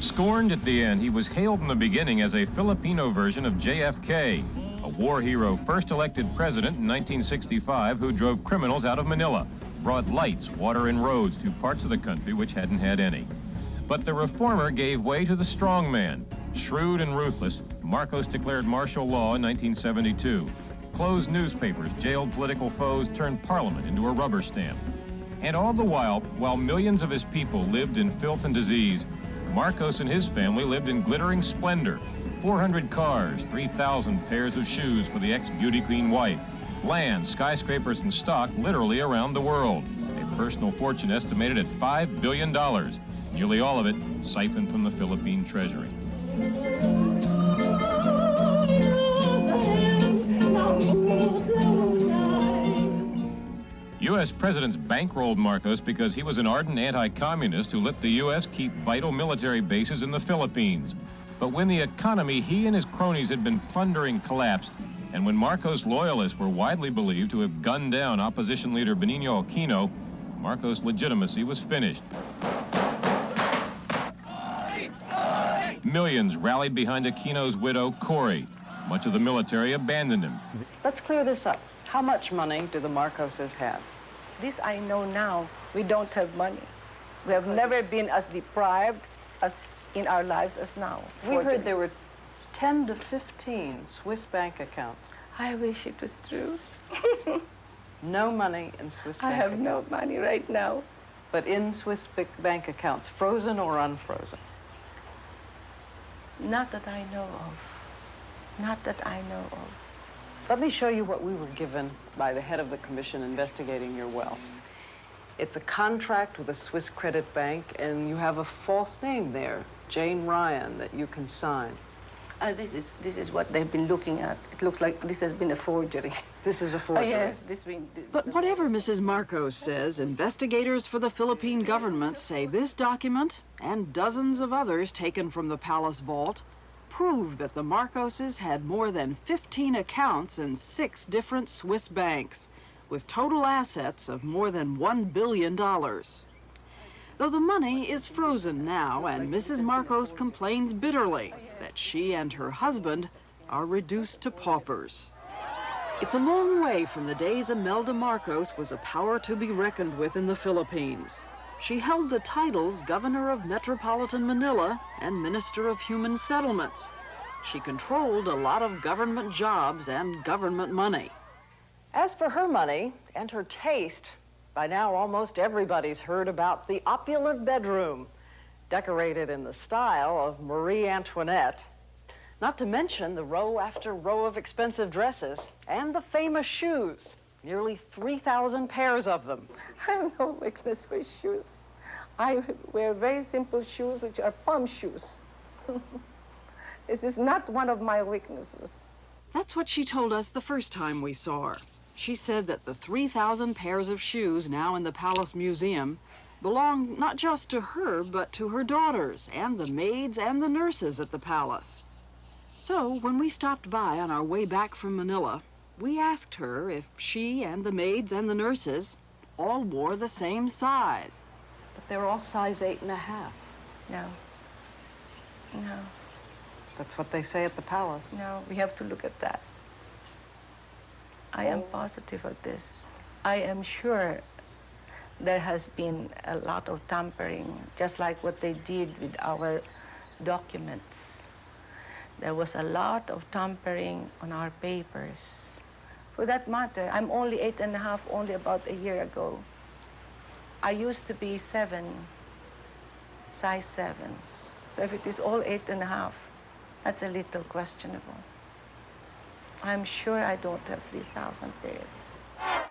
Scorned at the end, he was hailed in the beginning as a Filipino version of JFK, a war hero first elected president in 1965 who drove criminals out of Manila, brought lights, water, and roads to parts of the country which hadn't had any. But the reformer gave way to the strong man. Shrewd and ruthless, Marcos declared martial law in 1972. Closed newspapers, jailed political foes, turned Parliament into a rubber stamp. And all the while millions of his people lived in filth and disease, Marcos and his family lived in glittering splendor. 400 cars, 3,000 pairs of shoes for the ex-beauty queen wife, land, skyscrapers, and stock literally around the world. A personal fortune estimated at $5 billion, nearly all of it siphoned from the Philippine treasury. U.S. presidents bankrolled Marcos because he was an ardent anti-communist who let the U.S. keep vital military bases in the Philippines. But when the economy he and his cronies had been plundering collapsed, and when Marcos' loyalists were widely believed to have gunned down opposition leader Benigno Aquino, Marcos' legitimacy was finished. Millions rallied behind Aquino's widow, Cory. Much of the military abandoned him. Let's clear this up. How much money do the Marcoses have? This I know now. We don't have money. We have never been as deprived as in our lives as now. We heard there were 10 to 15 Swiss bank accounts. I wish it was true. No money in Swiss bank accounts. I have accounts. no money right now. But in Swiss bank accounts, frozen or unfrozen? Not that I know of. Not that I know of. Let me show you what we were given by the head of the commission investigating your wealth. It's a contract with a Swiss credit bank, and you have a false name there, Jane Ryan, that you can sign. This is what they've been looking at. It looks like this has been a forgery. This is a forgery? Yes, But whatever Mrs. Marcos says, investigators for the Philippine government say this document, and dozens of others taken from the palace vault, prove that the Marcoses had more than 15 accounts in 6 different Swiss banks, with total assets of more than $1 billion. Though the money is frozen now, and Mrs. Marcos complains bitterly that she and her husband are reduced to paupers. It's a long way from the days Imelda Marcos was a power to be reckoned with in the Philippines. She held the titles Governor of Metropolitan Manila and Minister of Human Settlements. She controlled a lot of government jobs and government money. As for her money and her taste, by now almost everybody's heard about the opulent bedroom, decorated in the style of Marie Antoinette. Not to mention the row after row of expensive dresses and the famous shoes. Nearly 3,000 pairs of them. I have no weakness for shoes. I wear very simple shoes, which are palm shoes. It is not one of my weaknesses. That's what she told us the first time we saw her. She said that the 3,000 pairs of shoes now in the Palace Museum belong not just to her, but to her daughters and the maids and the nurses at the palace. So when we stopped by on our way back from Manila, we asked her if she and the maids and the nurses all wore the same size. But they're all size 8.5. No. No. That's what they say at the palace. No, we have to look at that. I am positive of this. I am sure there has been a lot of tampering, just like what they did with our documents. There was a lot of tampering on our papers. For that matter, I'm only 8.5, only about a year ago. I used to be 7, size 7. So if it is all 8.5, that's a little questionable. I'm sure I don't have 3,000 pairs.